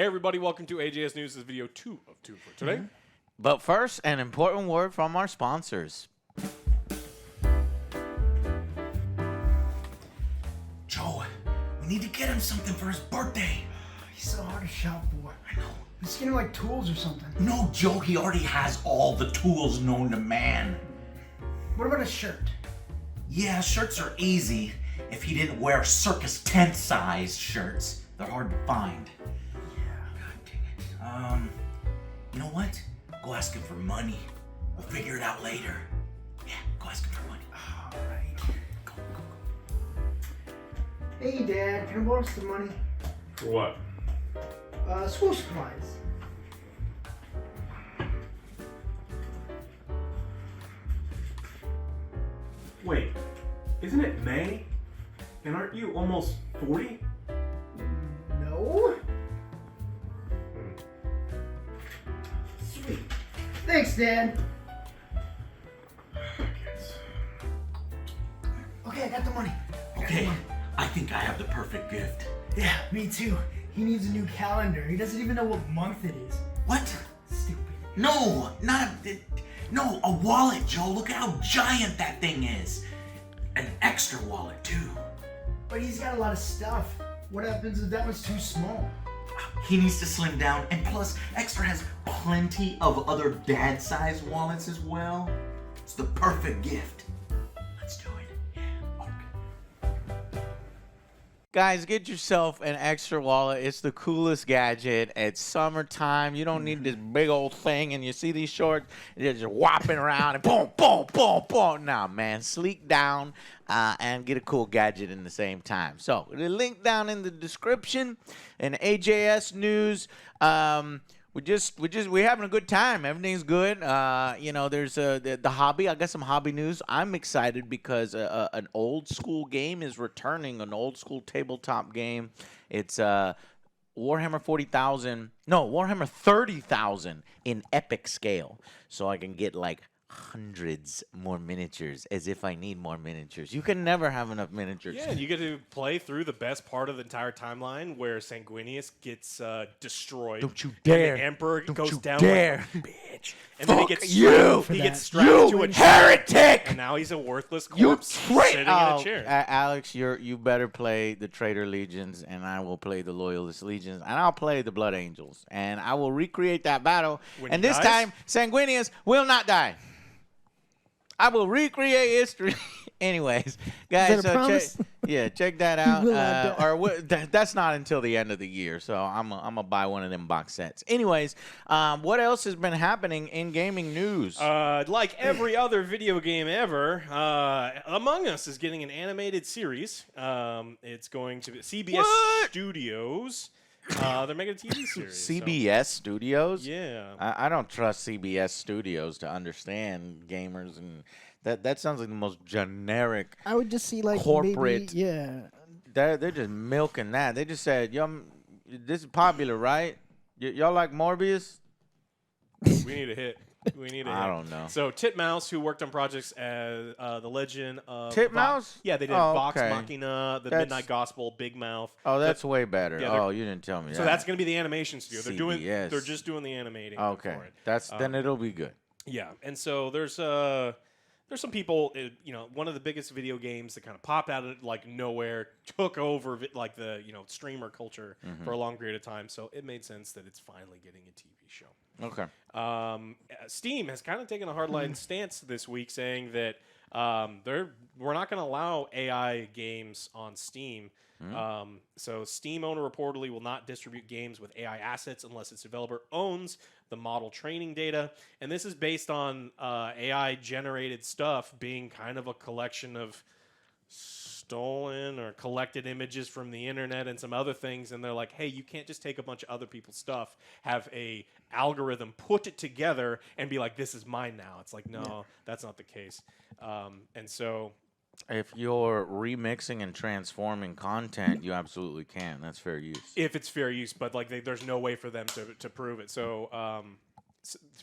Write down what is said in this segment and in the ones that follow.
Hey everybody, welcome to AJS News. This is video 2 of 2 for today. But first, an important word from our sponsors. Joe, we need to get him something for his birthday. He's so hard to shop for. I know. Let's get him like tools or something. No, Joe, he already has all the tools known to man. What about a shirt? Yeah, shirts are easy if he didn't wear circus tent size shirts. They're hard to find. Yeah. God dang it. You know what? Go ask him for money. We'll figure it out later. Yeah, go ask him for money. All right. Go. Hey, Dad, can I borrow some money? For what? School supplies. Wait, isn't it May? And aren't you almost 40? No. Sweet. Thanks, Dad. Okay, I got the money. Okay, I think I have the perfect gift. Yeah, me too. He needs a new calendar. He doesn't even know what month it is. What? Stupid. No, no, a wallet, Joe. Look at how giant that thing is. An extra wallet, too. But he's got a lot of stuff. What happens if that was too small? He needs to slim down, and plus, Extra has plenty of other dad-sized wallets as well. It's the perfect gift. Let's do it. Guys, get yourself an extra wallet. It's the coolest gadget. It's summertime. You don't need this big old thing, and you see these shorts, they're just whopping around and boom, boom, boom, boom. Nah, man, sleek down and get a cool gadget in the same time. So the link down in the description. And AJS News. We're having a good time. Everything's good. There's the hobby. I got some hobby news. I'm excited because an old school game is returning. An old school tabletop game. It's Warhammer 40,000. No, Warhammer 30,000 in epic scale. So I can get like hundreds more miniatures, as if I need more miniatures. You can never have enough miniatures. Yeah, and you get to play through the best part of the entire timeline where Sanguinius gets destroyed. Don't you dare. And the Emperor goes down dare. like a bitch. And then he gets strapped to a heretic! And now he's a worthless You corpse sitting in a chair. Alex, you better play the Traitor Legions, and I will play the Loyalist Legions, and I'll play the Blood Angels, and I will recreate that battle. When and he this dies? time, Sanguinius will not die. I will recreate history. Anyways, guys, Is that a promise? check that out. will not die. That's not until the end of the year, so I'm gonna buy one of them box sets. Anyways, what else has been happening in gaming news? Like every other video game ever, Among Us is getting an animated series. It's going to be CBS Studios. They're making a TV series. CBS Studios? Yeah. I don't trust CBS Studios to understand gamers, and that sounds like the most generic. I would just see like corporate. maybe, yeah. They're just milking that. They just said, "Yo, this is popular, right? Y'all like Morbius?" We need a hit. We need a hit. I don't know. So Titmouse, who worked on projects as The Legend of Titmouse? Yeah, they did Oh, Vox okay. Machina, The That's- Midnight Gospel, Big Mouth. Oh, that's way better. Yeah, Oh, you didn't tell me that. So that's going to be the animation studio. CBS. They're just doing the animating okay. for it. Then it'll be good. Yeah, and so there's some people, one of the biggest video games that kind of popped out of like nowhere, took over like the streamer culture for a long period of time. So it made sense that it's finally getting a TV show. Okay. Steam has kind of taken a hardline stance this week, saying that we're not going to allow AI games on Steam. So Steam owner reportedly will not distribute games with AI assets unless its developer owns the model training data. And this is based on AI generated stuff being kind of a collection of stolen or collected images from the internet and some other things, and they're like, hey, you can't just take a bunch of other people's stuff, have a algorithm put it together and be like, this is mine now. It's like, no, that's not the case. And so If you're remixing and transforming content, you absolutely can. That's fair use. if it's fair use, but like there's no way for them to prove it. So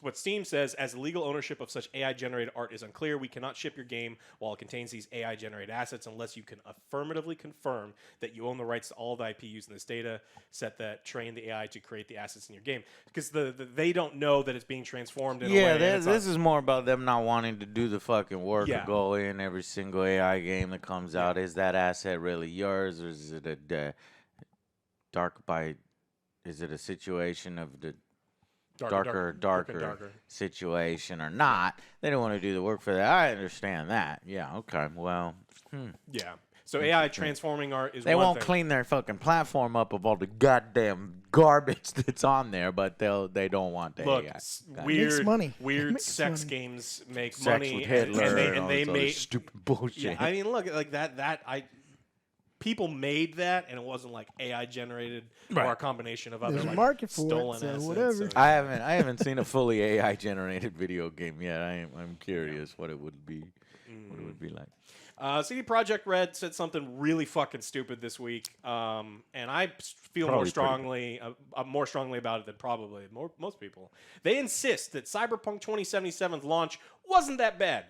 what Steam says, as legal ownership of such AI-generated art is unclear, we cannot ship your game while it contains these AI-generated assets unless you can affirmatively confirm that you own the rights to all of the IP used in this data set that train the AI to create the assets in your game. Because they don't know that it's being transformed in a way. Yeah, and this is more about them not wanting to do the fucking work Yeah. to go in every single AI game that comes out. Is that asset really yours, or is it a Is it a situation of the darker situation or not? They don't want to do the work for that. I understand that. Yeah. Okay. Well. Yeah. So AI transforming art is They one won't thing. clean their fucking platform up of all the goddamn garbage that's on there, but they don't want the Look, AI. weird, money. weird Makes sex money. games make Sex money, with Hitler and all they this other made stupid bullshit. Yeah, I mean, look, like people made that, and it wasn't like AI generated or a combation of other There's a like market for it, stolen so assets. whatever. So, I haven't seen a fully AI generated video game yet. I'm curious what it would be. What it would be like. CDprojekt Red said something really fucking stupid this week, and I feel Probably more strongly about it than probably most people. They insist that Cyberpunk 2077's launch wasn't that bad,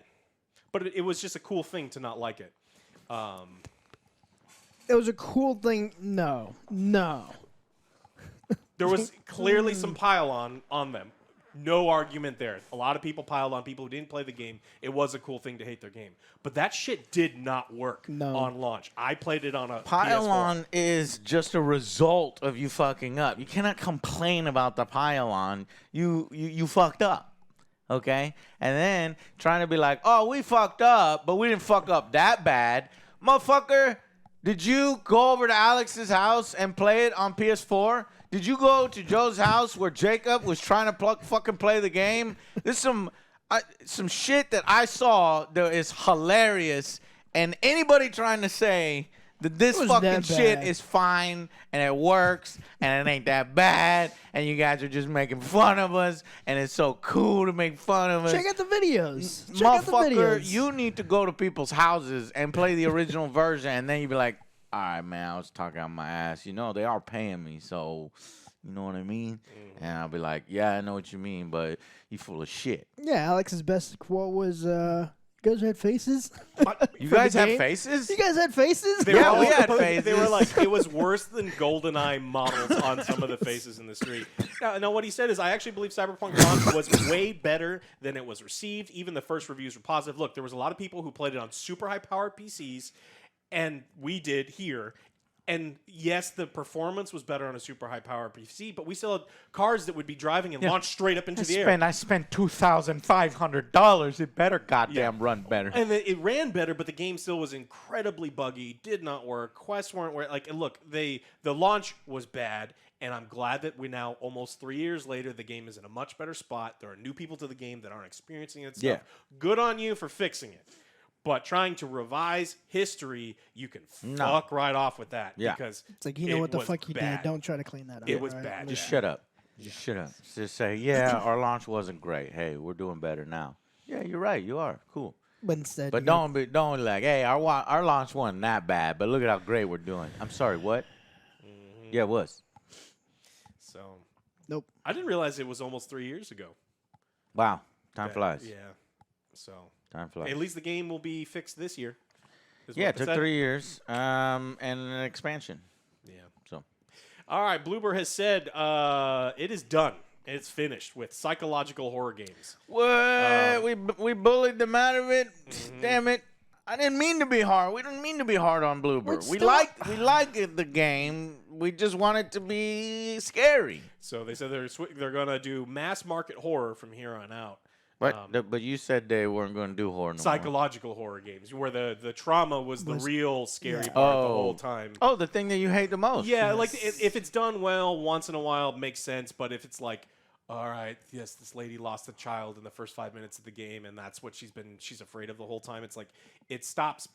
but it was just a cool thing to not like it. It was a cool thing. No. There was clearly some pile on them. No argument there. A lot of people piled on people who didn't play the game. It was a cool thing to hate their game. But that shit did not work on launch. I played it on a Pile PS4. on is just a result of you fucking up. You cannot complain about the pile on. You fucked up. Okay? And then trying to be like, oh, we fucked up, but we didn't fuck up that bad. Motherfucker, did you go over to Alex's house and play it on PS4? Did you go to Joe's house where Jacob was trying to fucking play the game? There's some shit that I saw that is hilarious, and anybody trying to say that this It was fucking that shit bad. is fine and it works and it ain't that bad and you guys are just making fun of us and it's so cool to make fun of us. Check out the videos. Check out the Motherfucker, videos. you need to go to people's houses and play the original version, and then you be like, all right, man, I was talking out my ass. You know, they are paying me, so you know what I mean? And I'll be like, yeah, I know what you mean, but you full of shit. Yeah, Alex's best quote was, "You guys had faces." You For guys the have game? faces? You guys had faces. They were Yeah, all we had supposed- They faces. were like, it was worse than GoldenEye models on some of the faces in the street. Now, what he said is, I actually believe Cyberpunk launch was way better than it was received. Even the first reviews were positive. Look, there was a lot of people who played it on super high-powered PCs, and we did here. And yes, the performance was better on a super high-powered PC, but we still had cars that would be driving and launch straight up into the air. I spent $2,500. It better goddamn run better. And it ran better, but the game still was incredibly buggy. Did not work. Quests weren't working. Like, and look, the launch was bad, and I'm glad that we now, almost 3 years later, the game is in a much better spot. There are new people to the game that aren't experiencing it. Stuff. Yeah. Good on you for fixing it. But trying to revise history, you can fuck right off with that. Yeah. Because It's like, you know it what the was fuck you bad. did. Don't try to clean that up. It was all bad. Just Yeah. shut up. Just shut up. Just say, yeah, our launch wasn't great. Hey, we're doing better now. Yeah, you're right. You are. Cool. But instead, But don't be like, hey, our launch wasn't that bad, but look at how great we're doing. I'm sorry, what? Yeah, it was. So, Nope. I didn't realize it was almost 3 years ago. Wow. Time flies. Yeah. So, Time flies. at least the game will be fixed this year. is Yeah, what it they took said. 3 years and an expansion. Yeah. So All right, Bloober has said it is done. It's finished with psychological horror games. what? We bullied them out of it. Damn it! I didn't mean to be hard. We didn't mean to be hard on Bloober. We like the game. We just want it to be scary. So they said they're gonna do mass market horror from here on out. But you said they weren't going to do horror. No more. Psychological horror games where the trauma was the real scary yeah. part the whole time. Oh, the thing that you hate the most. Yeah, like if it's done well, once in a while, it makes sense. But if it's like, all right, yes, this lady lost a child in the first 5 minutes of the game, and that's what she's afraid of the whole time. It's like it stops.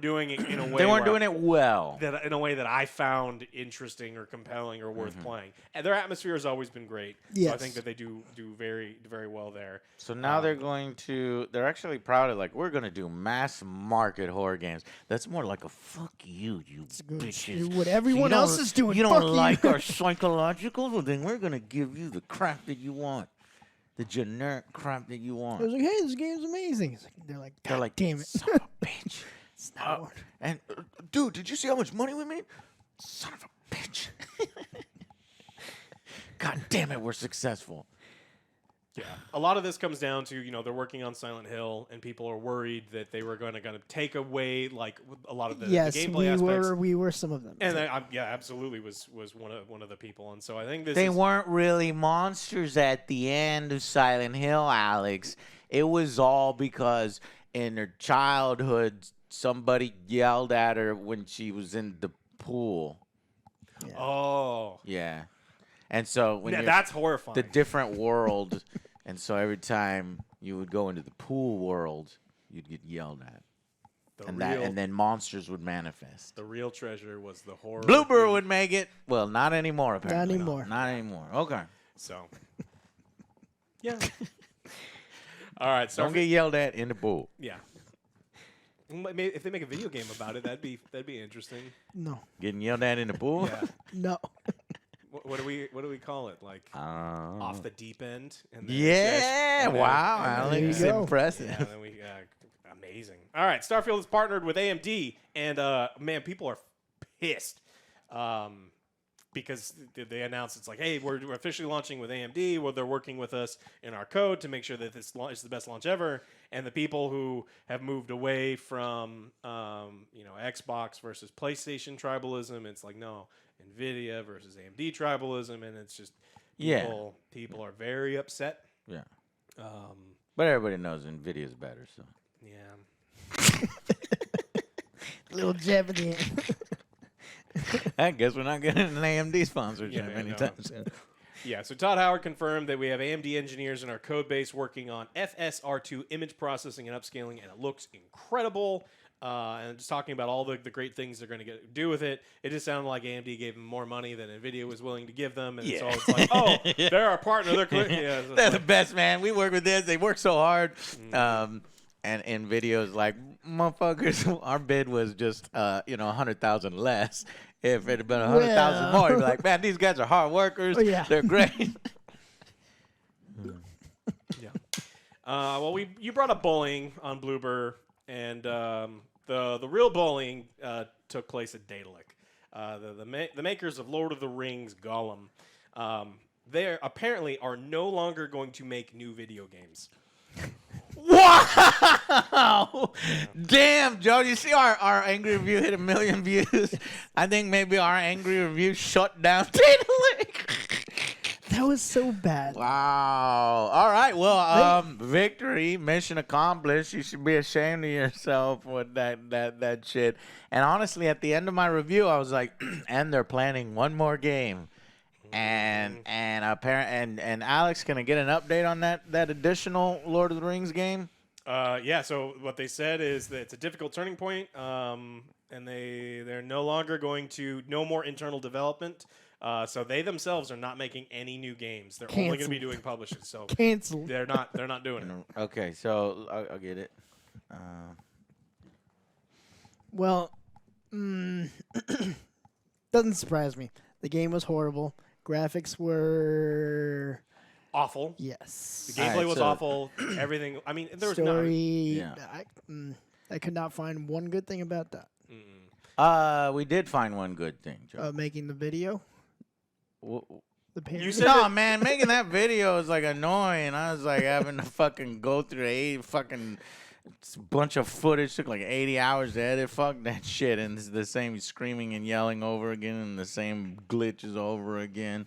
doing it in a way. They weren't doing it well. That in a way that I found interesting or compelling or worth playing. And their atmosphere has always been great. So I Yes. think that they do very very well there. So now they're actually proud of, like, we're going to do mass market horror games. That's more like a fuck you bitches. What everyone else is doing. You Fuck don't like you. our psychological? Well, then we're going to give you the crap that you want. The generic crap that you I want. was like, hey, this game's amazing. They're like, They're like, damn it. son of a bitch. It's not worth it. And, dude, did you see how much money we made? Son of a bitch. God damn it, we're successful. Yeah, a lot of this comes down to they're working on Silent Hill, and people are worried that they were going to take away like a lot of the Yes, gameplay aspects. we were some of them. And absolutely was one of the people, and so I think They weren't really monsters at the end of Silent Hill, Alex. It was all because in her childhood, somebody yelled at her when she was in the pool. Oh, Yeah. And so when you're that's horrifying. the different world, and so every time you would go into the pool world, you'd get yelled at. And then monsters would manifest. The real treasure was the horror. Bluebird would make it. Well, not anymore, apparently. anymore. Not anymore. Okay. So, yeah. All right. Don't get yelled at in the pool. Yeah. Maybe if they make a video game about it, that'd be interesting. No. Getting yelled at in the pool? Yeah. No. What do we call it? Like off the deep end? And then Yeah. and then- Wow, and then- Alex. There you go. Impressive. Yeah, then we amazing. All right, Starfield is partnered with AMD, and man, people are pissed because they announced it's like, hey, we're officially launching with AMD. Well, they're working with us in our code to make sure that this launch is the best launch ever. And the people who have moved away from Xbox versus PlayStation tribalism, it's like no, NVIDIA versus AMD tribalism, and it's just people are very upset. Yeah. But everybody knows NVIDIA's better, so. Yeah. Little jab at the end. I guess we're not getting an AMD sponsorship Yeah, anytime no. soon. Yeah, so Todd Howard confirmed that we have AMD engineers in our code base working on FSR2 image processing and upscaling, and it looks incredible. And just talking about all the great things they're going to do with it, it just sounded like AMD gave them more money than NVIDIA was willing to give them. And so it's like, oh, they're our partner. They're They're the best, man. We work with this. They work so hard. And NVIDIA's like, motherfuckers, our bid was just, 100,000 less. If it had been 100,000 more, you'd be like, man, these guys are hard workers. Oh, yeah. They're great. Yeah. Well, you brought up bullying on Bloober, and the real bullying took place at Daedalic. The makers of Lord of the Rings Gollum, they apparently are no longer going to make new video games. Wow! Damn, Joe, you see our angry review hit 1 million views? I think maybe our angry review shut down Daedalic. That was so bad. Wow. All right. Well, victory, mission accomplished. You should be ashamed of yourself with that shit. And honestly, at the end of my review, I was like, and they're planning one more game. And Alex, can I get an update on that additional Lord of the Rings game? Yeah. So what they said is that it's a difficult turning point, and they're no longer going to no more internal development. So they themselves are not making any new games. They're only going to be doing publishing. So Canceled. they're not doing it. Okay, so I'll get it. Well, doesn't surprise me. The game was horrible. Graphics were Awful. yes. The gameplay Alright, was so- awful. Everything. I mean, there was no. Story. Yeah. I could not find one good thing about that. We did find one good thing, Joe. Making the video. The parody. You said No, that- man, making that video is like annoying. I was like having to fucking go through bunch of footage. Took like 80 hours to edit. Fuck that shit. And it's the same screaming and yelling over again and the same glitches over again.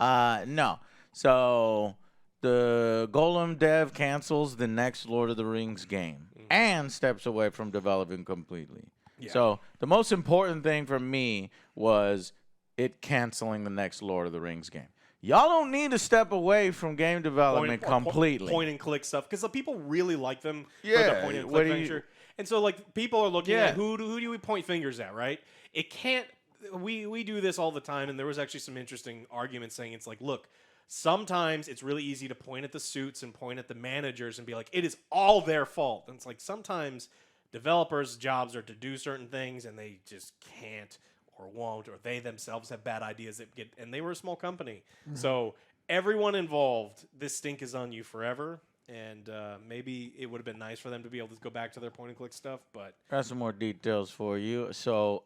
No. So the Gollum dev cancels the next Lord of the Rings game and steps away from developing completely. Yeah. So the most important thing for me was it canceling the next Lord of the Rings game. Y'all don't need to step away from game development completely. Point and click stuff because the people really like them for Yeah, the point and what click do you- nature. And so like people are looking Yeah. at who do we point fingers at, right? It can't. We do this all the time, and there was actually some interesting arguments saying it's like, look, sometimes it's really easy to point at the suits and point at the managers and be like, it is all their fault. And it's like sometimes developers' jobs are to do certain things, and they just can't or won't, or they themselves have bad ideas that get. And they were a small company, so everyone involved, this stink is on you forever. And maybe it would have been nice for them to be able to go back to their point and click stuff, but Got some more details for you. So,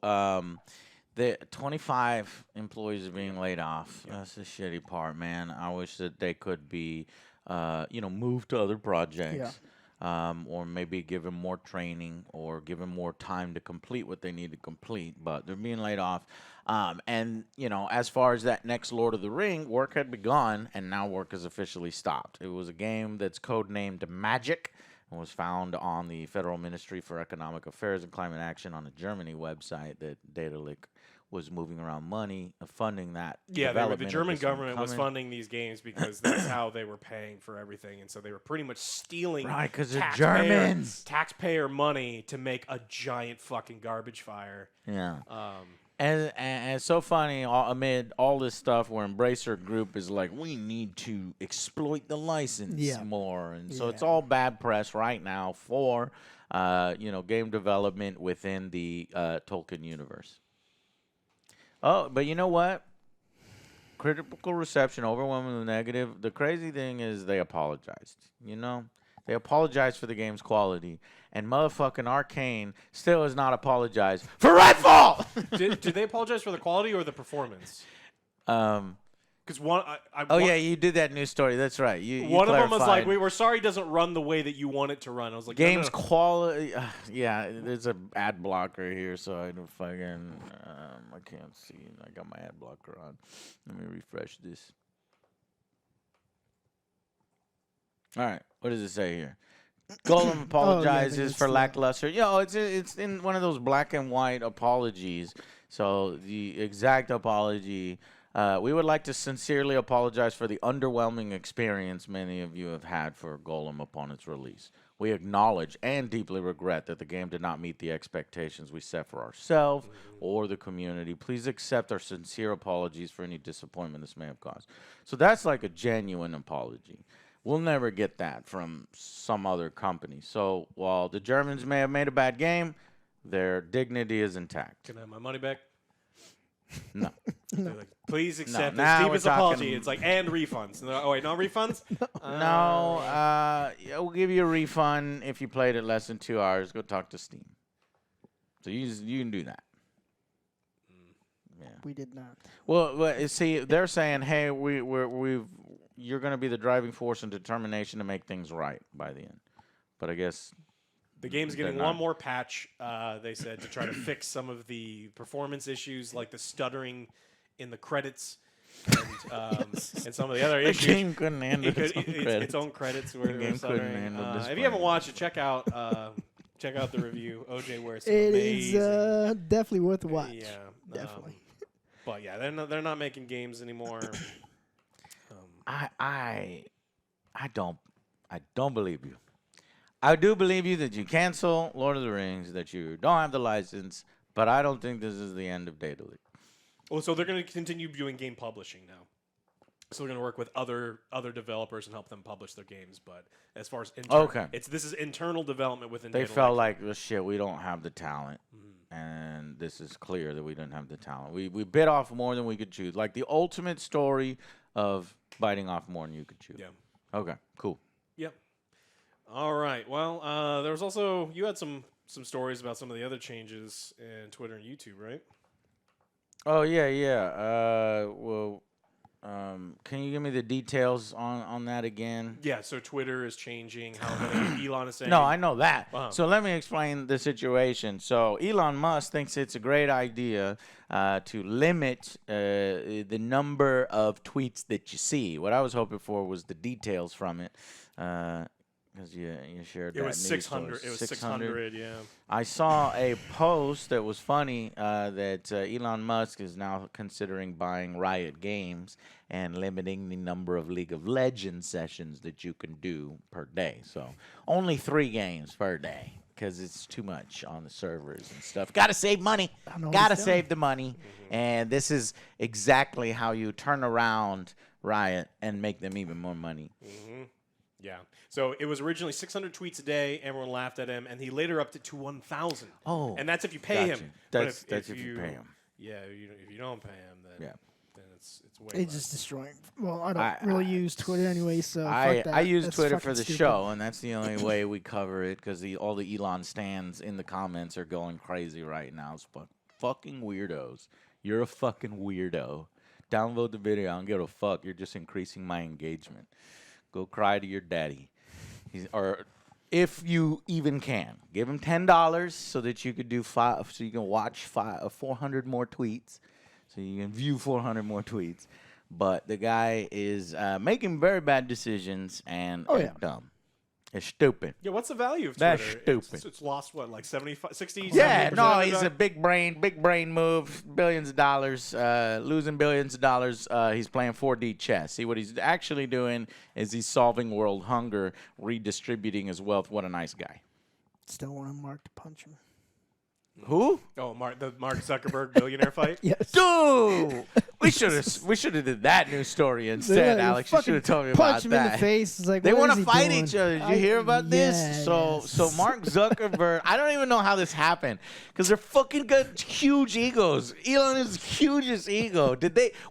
the 25 employees are being laid off. That's the shitty part, man. I wish that they could be, moved to other projects, or maybe given more training or given more time to complete what they need to complete. But they're being laid off. And as far as that next Lord of the Ring, work had begun, and now work has officially stopped. It was a game that's codenamed Magic, and was found on the Federal Ministry for Economic Affairs and Climate Action on a Germany website that Daedalic was moving around money, funding that. yeah, the development German of this one government was coming. funding these games because that's how they were paying for everything, and so they were pretty much stealing Right, 'cause they're taxpayer- Germans. taxpayer money to make a giant fucking garbage fire. Yeah. And it's so funny, amid all this stuff where Embracer Group is like, we need to exploit the license more. And so it's all bad press right now for, game development within the Tolkien universe. Oh, but you know what? Critical reception, overwhelmingly negative. The crazy thing is they apologized, They apologized for the game's quality. And motherfucking Arcane still has not apologized for Redfall! did they apologize for the quality or the performance? Because You did that news story. That's right. You one of them was like, clarified. we're sorry it doesn't run the way that you want it to run. I was like, no, Game's no, no. quality. There's a ad blocker here, so I don't fucking. I can't see. I got my ad blocker on. Let me refresh this. All right, what does it say here? Gollum apologizes for lackluster. It's in one of those black and white apologies. So the exact apology. We would like to sincerely apologize for the underwhelming experience many of you have had for Gollum upon its release. We acknowledge and deeply regret that the game did not meet the expectations we set for ourselves or the community. Please accept our sincere apologies for any disappointment this may have caused. So that's like a genuine apology. We'll never get that from some other company. So while the Germans may have made a bad game, their dignity is intact. Can I have my money back? No. They're like, please accept now this we're deepest apology. talking- It's like, and refunds. And they're like, oh, wait, no refunds? No, we'll give you a refund if you played it less than 2 hours. Go talk to Steam. So you can do that. Yeah. We did not. Well, see, they're saying, hey, you're going to be the driving force and determination to make things right by the end. But I guess The game's getting They're one not. more patch, they said, to try to fix some of the performance issues, like the stuttering in the credits and some of the other the issues. game couldn't handle Its own credits were game stuttering. couldn't handle If you haven't watched it, check out the review. OJ wears some It amazing. is definitely worth a watch. Yeah, Definitely. but yeah, they're not making games anymore. I don't believe you. I do believe you that you cancel Lord of the Rings, that you don't have the license, but I don't think this is the end of Daedalic. Well, so they're going to continue doing game publishing now. So they're going to work with other developers and help them publish their games. But as far as this is internal development within. They Daedalic. felt like, well, shit, we don't have the talent, and this is clear that we didn't have the talent. We bit off more than we could chew, like the ultimate story of biting off more than you could chew. Yeah. Okay. Cool. Yep. All right. Well, there was also you had some stories about some of the other changes in Twitter and YouTube, right? Oh yeah. Can you give me the details on that again? Yeah. So Twitter is changing how Elon is saying. No, I know that. Wow. So let me explain the situation. So Elon Musk thinks it's a great idea to limit the number of tweets that you see. What I was hoping for was the details from it. Because you shared that It was news 600. story. It was 600. Yeah. I saw a post that was funny that Elon Musk is now considering buying Riot Games and limiting the number of League of Legends sessions that you can do per day. So only 3 games per day. because it's too much on the servers and stuff. Got to save money. know what Got to he's save the money. And this is exactly how you turn around Riot and make them even more money. Yeah. So it was originally 600 tweets a day. Everyone laughed at him, and he later upped it to 1,000. Oh, and that's if you pay gotcha. him. That's but if you pay him. Yeah, if you don't pay him, then it's way It's less. just destroying. Well, I don't really use Twitter anyway, so fuck that. I use That's Twitter fucking for the stupid. show, and that's the only way we cover it because all the Elon stands in the comments are going crazy right now. It's fucking weirdos. You're a fucking weirdo. Download the video. I don't give a fuck. You're just increasing my engagement. Go cry to your daddy. Or if you even can, give him $10 so that you could do so you can watch 400 more tweets, so you can view 400 more tweets. But the guy is making very bad decisions and dumb. It's stupid. Yeah, what's the value of That's Twitter? stupid. It's lost what, like 75, 60? Yeah, 70% no, of he's it? a big brain move, billions of dollars, losing billions of dollars. He's playing 4D chess. See, what he's actually doing is he's solving world hunger, redistributing his wealth. What a nice guy. Still want Mark to punch him. Who? Oh, the Mark Zuckerberg billionaire fight. Yes. Dude, we should have did that news story instead, Yeah, Alex. You should have told me punch about him that. in the face. It's like, They what want is to he fight doing? each other. Did you hear about this? Yeah, So yes. Mark Zuckerberg, I don't even know how this happened because they're fucking got huge egos. Elon is hugest ego.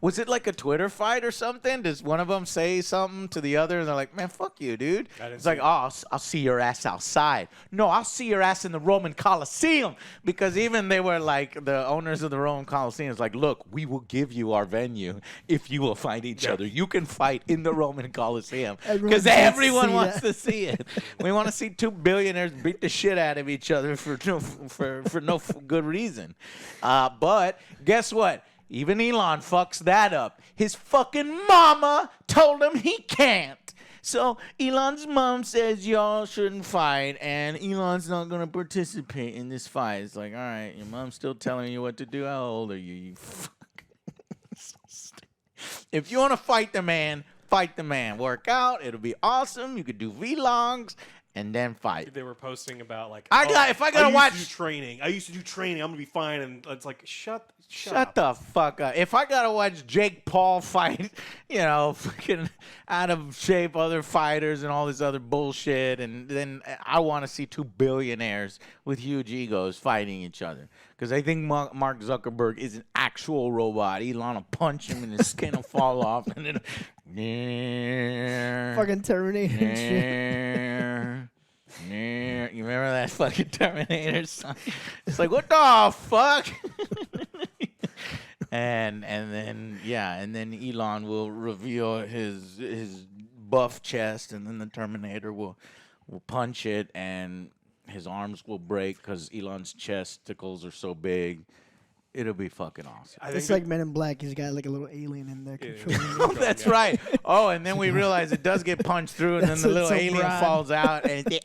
Was it like a Twitter fight or something? Does one of them say something to the other and they're like, man, fuck you, dude? It's like, oh, I'll see your ass outside. No, I'll see your ass in the Roman Coliseum, because even they were like, the owners of the Roman Coliseum is like, look, we will give you our venue if you will fight each other. You can fight in the Roman Coliseum because everyone wants to see it. We want to see two billionaires beat the shit out of each other for no good reason. But guess what? Even Elon fucks that up. His fucking mama told him he can't. So Elon's mom says y'all shouldn't fight, and Elon's not going to participate in this fight. It's like, all right, your mom's still telling you what to do. How old are you? You fuck. So stupid. If you want to fight the man, fight the man. Work out. It'll be awesome. You could do vlogs and then fight. They were posting about like, if I gotta watch do training, I used to do training. I'm gonna be fine, and it's like, shut Shut up. the fuck up. If I gotta watch Jake Paul fight, fucking out of shape other fighters and all this other bullshit, and then I want to see two billionaires with huge egos fighting each other. Because I think Mark Zuckerberg is an actual robot. Elon will punch him and his skin will fall off. And then, Fucking Terminator and shit. You remember that fucking Terminator song? It's like, what the fuck? and then Elon will reveal his buff chest, and then the Terminator will punch it, and his arms will break because Elon's chesticles are so big. It'll be fucking awesome. It's like Men in Black. He's got like a little alien in there controlling him. Oh, that's right. Oh, and then we realize it does get punched through, and then That's the little what's so alien broad. falls out, and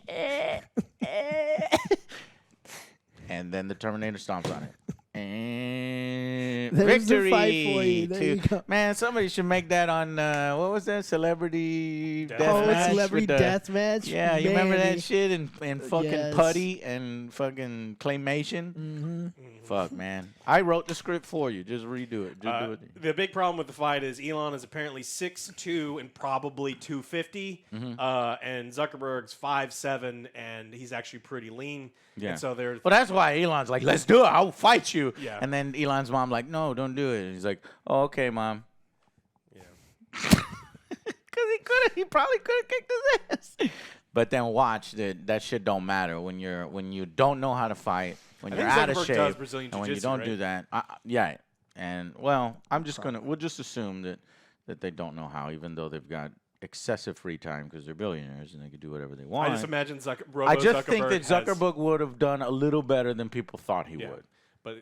and then the Terminator stomps on it. And There's the victory! fight for you. There you go. Man, somebody should make that on what was that? Celebrity Deathmatch. Oh, Deathmatch? Celebrity with the- Deathmatch. Yeah, you remember Man, that shit and fucking Yes. putty and fucking claymation? Mm-hmm. Fuck, man. I wrote the script for you. Just redo it. Just do it. The big problem with the fight is Elon is apparently 6'2" and probably 250, and Zuckerberg's 5'7", and he's actually pretty lean. Yeah. And so they're Well, that's why Elon's like, let's do it. I'll fight you. Yeah. And then Elon's mom like, no, don't do it. He's like, oh, okay, mom. yeah. Because he probably could have kicked his ass. But then watch that shit don't matter when you don't know how to fight, when I you're think out of Zuckerberg shape, does Brazilian and when you jiu-jitsu, don't right? do that. Yeah. And well, we'll just assume that they don't know how, even though they've got excessive free time because they're billionaires and they can do whatever they want. I just imagine I just think that Zuckerberg has- Zuckerberg would have done a little better than people thought he Yeah. would. But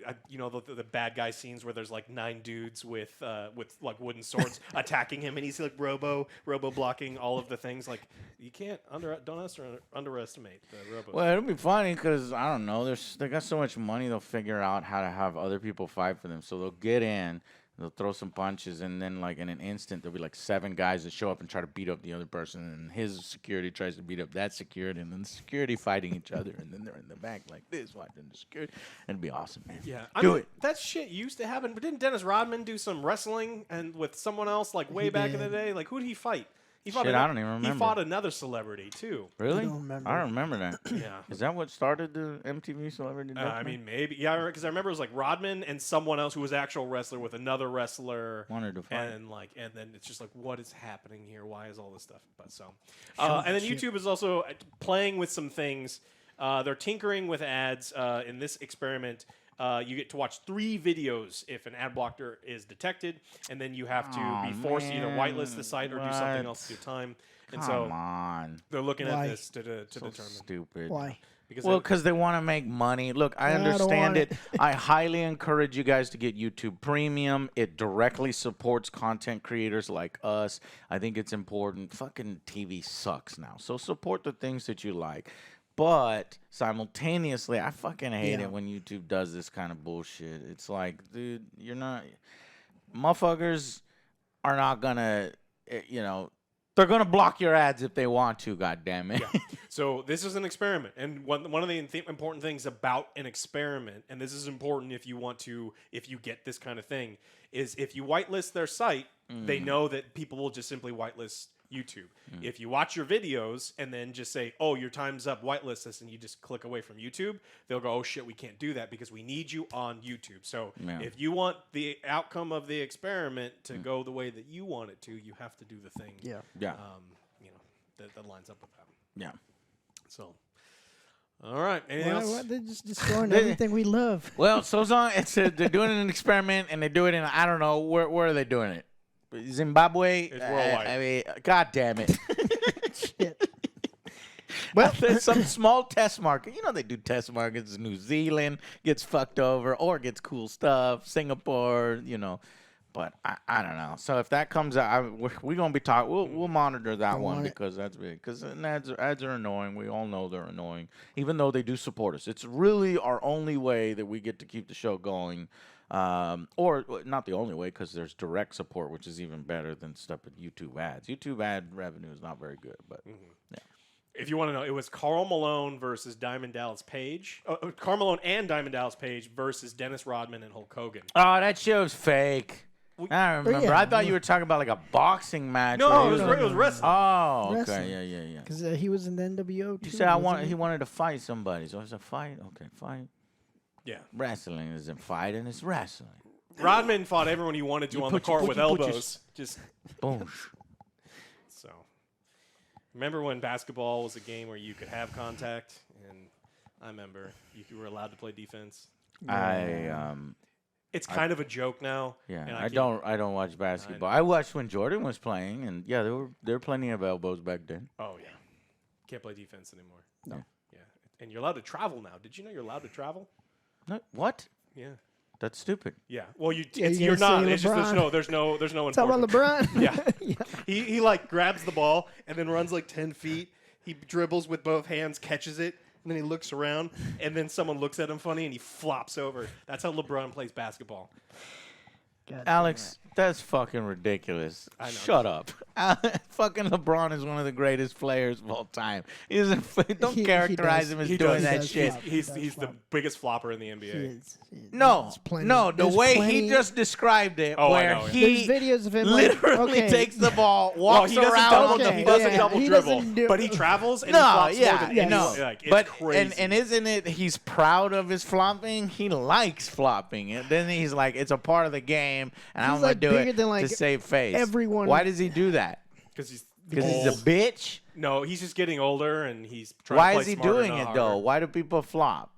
the bad guy scenes where there's like 9 dudes with like wooden swords attacking him, and he's like robo blocking all of the things. Like, you can't underestimate the robo. Well, it'll be funny because I don't know. They got so much money, they'll figure out how to have other people fight for them. So they'll get in, They'll throw some punches, and then like in an instant, there'll be like 7 guys that show up and try to beat up the other person, and his security tries to beat up that security, and then the security fighting each other, and then they're in the back like this watching the security. It'd be awesome, man. Yeah, Do it. That shit used to happen. But didn't Dennis Rodman do some wrestling and with someone else like way back in the day? Like who did he fight? He fought Shit, I don't even remember. He fought another celebrity too. Really? don't remember. I don't remember that. Yeah. Is that what started the MTV Celebrity Deathmatch? I mean, maybe. Yeah, because I remember it was like Rodman and someone else who was an actual wrestler with another wrestler. Wanted to fight. And then it's just like, what is happening here? Why is all this stuff? But so, and then YouTube is also playing with some things. They're tinkering with ads in this experiment. You get to watch 3 videos if an ad blocker is detected, and then you have to be forced to either whitelist the site or do something else with your time. And Come on. they're looking Why? at this to So determine. stupid. Why? Because they want to make money. Look, I I don't understand want it. it. I highly encourage you guys to get YouTube Premium. It directly supports content creators like us. I think it's important. Fucking TV sucks now. So support the things that you like. But simultaneously, I fucking hate Yeah. it when YouTube does this kind of bullshit. It's like, dude, you're not... Motherfuckers are not gonna, they're gonna block your ads if they want to, goddammit. Yeah. So this is an experiment, and one of the important things about an experiment, and this is important if you get this kind of thing, is if you whitelist their site, they know that people will just simply whitelist YouTube. If you watch your videos and then just say, "Oh, your time's up, whitelist this," and you just click away from YouTube, they'll go, "Oh shit, we can't do that because we need you on YouTube." So Yeah. if you want the outcome of the experiment to go the way that you want it to, you have to do the thing. Yeah. Yeah. That lines up with that. Yeah. So, all right. Anything else? Why they're just destroying everything we love. Well, so as long it's they're doing an experiment and they do it in I don't know where are they doing it? Zimbabwe. It's worldwide. I mean, god damn it. Shit. Well, there's some small test market. They do test markets. New Zealand gets fucked over or gets cool stuff. Singapore, But I don't know. So if that comes out, we're gonna be talking. We'll monitor that one want it. because that's big. Because ads are annoying. We all know they're annoying, even though they do support us. It's really our only way that we get to keep the show going. Or not the only way, because there's direct support, which is even better than stuff with YouTube ads. YouTube ad revenue is not very good, but yeah. If you want to know, it was Karl Malone versus Diamond Dallas Page. Karl Malone and Diamond Dallas Page versus Dennis Rodman and Hulk Hogan. Oh, that show's fake. I don't remember. yeah. I thought you were talking about like a boxing match. No, where it he was wrestling. Oh, okay, Wrestling. yeah. Because he was in the NWO too. You said wasn't he wanted to fight somebody, so it's a fight. Okay, fight. Yeah. Wrestling isn't fighting; it's wrestling. Rodman fought everyone he wanted to You on the put your- court with you put your- elbows. Just Boom. so. Remember when basketball was a game where you could have contact, and I remember you were allowed to play defense. It's kind of a joke now. Yeah, and I don't watch basketball. I watched when Jordan was playing, and yeah, there were plenty of elbows back then. Oh yeah, can't play defense anymore. No. Yeah, and you're allowed to travel now. Did you know you're allowed to travel? No, what? Yeah. That's stupid. Yeah. Well, you're you're gonna not. say It's just there's no Talk about enforcement. LeBron. Yeah. He like grabs the ball and then runs like 10 feet. He dribbles with both hands, catches it, and then he looks around, and then someone looks at him funny, and he flops over. That's how LeBron plays basketball. God Alex, that's fucking ridiculous. I know. Shut up. Fucking LeBron is one of the greatest players of all time. He doesn't. Don't He characterize does. him as He doing does. that does shit. flop. He's That's the flop. biggest flopper in the He NBA. is. No, There's plenty- no. The there's way plenty- he just described it, Oh, I where know, yeah. he There's videos of him like, literally okay. takes the ball, Well, walks he doesn't around. double. on the Okay, He doesn't yeah, double he dribble, doesn't do- but he travels and he No, flops more yeah, than yeah, any- no. Like, it's But crazy. and isn't it? He's proud of his flopping. He likes flopping, and then he's like, "It's a part of the game, and I'm He's, gonna like, do bigger it than, like, to save face." everyone- Why does he do that? because he's Because he's old. a bitch. No, he's just getting older and he's trying Why to play is he smarter, doing not it harder. though? Why do people flop?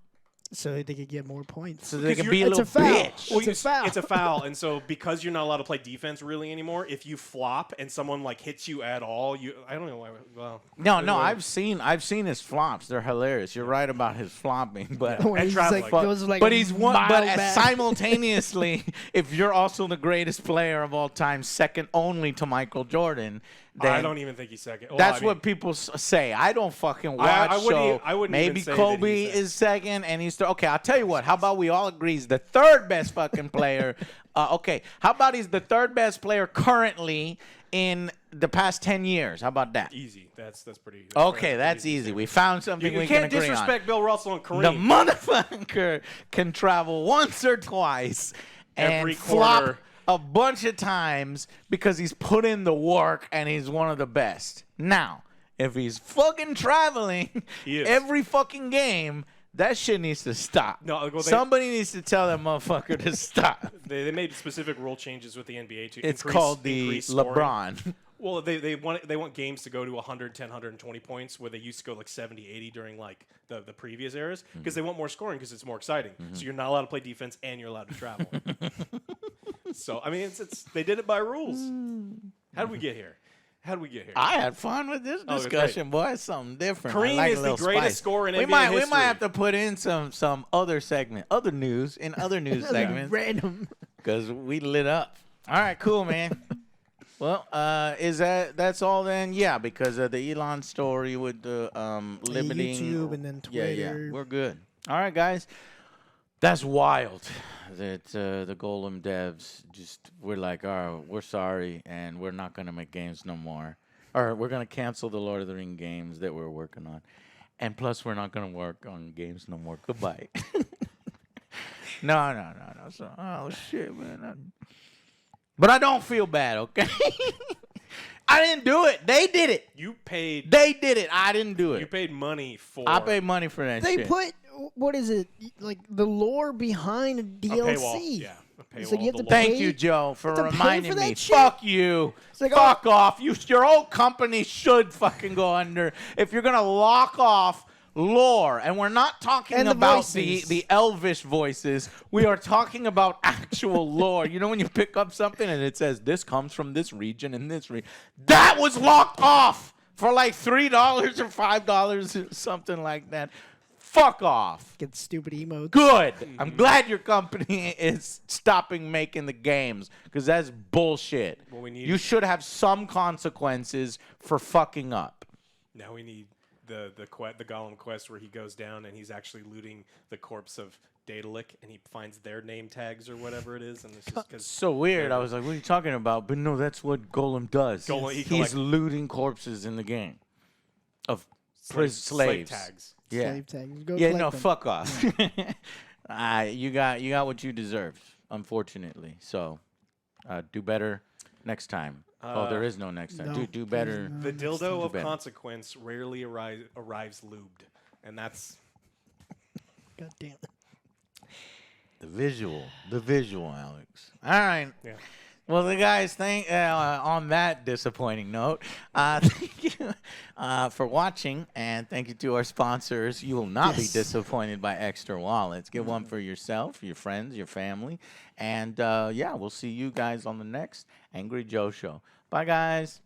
So they could get more points. So they Because can be a it's little a foul. bitch. Well, It's a foul. It's a foul, and so because you're not allowed to play defense really anymore, if you flop and someone like hits you at all, I don't know why. Well, No, anyway. I've seen his flops. They're hilarious. You're right about his flopping, but When and he's traveling. like, but, goes like but a he's one. mile But back. simultaneously, if you're also the greatest player of all time, second only to Michael Jordan, then I don't even think he's second. Well, that's I mean, what people say. I don't fucking watch. I wouldn't so I wouldn't maybe even say that Kobe he's is second, and he's Okay, I'll tell you what. How about we all agree he's the third best fucking player? Okay, how about he's the third best player currently in the past 10 years? How about that? Easy. That's pretty. Okay, that's easy. We found something You we can can't agree on. disrespect Bill Russell and The Kareem. motherfucker can travel once or twice and Every flop quarter. a bunch of times because he's put in the work and he's one of the best. Now, if he's fucking traveling He is. every fucking game, that shit needs to stop. No, well, somebody needs to tell that motherfucker to stop. They made specific rule changes with the NBA to It's increase, called the increase scoring. LeBron. Well, they want games to go to 110, 120 points where they used to go like 70, 80 during like the previous eras because they want more scoring because it's more exciting. So you're not allowed to play defense and you're allowed to travel. So I mean, it's they did it by rules. How did we get here? I had fun with this Oh, discussion, boy. It's something different. I Kareem like is a the little greatest spice. scorer in we NBA might history. have to put in some other segment, other news segments Random. because we lit up. All right, cool, man. Well, that's all then? Yeah, because of the Elon story with the limiting YouTube and then Yeah, Twitter. we're good. All right, guys. That's wild that the Gollum devs we're like, oh, we're sorry, and we're not going to make games no more. Or we're going to cancel the Lord of the Rings games that we're working on. And plus, we're not going to work on games no more. Goodbye. No. So, oh, shit, man. But I don't feel bad, okay? I didn't do it. They did it. They did it. I didn't do it. You paid money for. I paid money for that They shit. put what is it like the lore behind a a DLC? paywall. Yeah, a paywall. So you have the to law. Thank pay- you, Joe, for have to pay reminding for that me. shit? Fuck you. like, Fuck off. Your old company should fucking go under if you're gonna lock off lore. And we're not talking And the about voices. the elvish voices. We are talking about actual lore. You know when you pick up something and it says this comes from this region and this region. That was locked off for like $3 or $5 or something like that. Fuck off. Get stupid emotes. Good. I'm glad your company is stopping making the games because that's bullshit. Well, we need- You should have some consequences for fucking up. Now we need the Gollum quest where he goes down and he's actually looting the corpse of Daedalic and he finds their name tags or whatever it is, and it's just because So weird. I was like, what are you talking about? But no, that's what Gollum does. Gollum- he He's collect- looting corpses in the game of slaves. slave tags. Yeah. Slave tags. Go Yeah, collect no, them. fuck off. You got what you deserved, unfortunately. So do better next time. There is no next time. No, Do better. The dildo of better. consequence rarely arrives lubed, and that's God damn it. The visual, Alex. All right. yeah. Well, the guys, on that disappointing note, thank you for watching, and thank you to our sponsors. You will not be Yes. disappointed by extra wallets. Get one for yourself, your friends, your family, and yeah, we'll see you guys on the next Angry Joe Show. Bye, guys.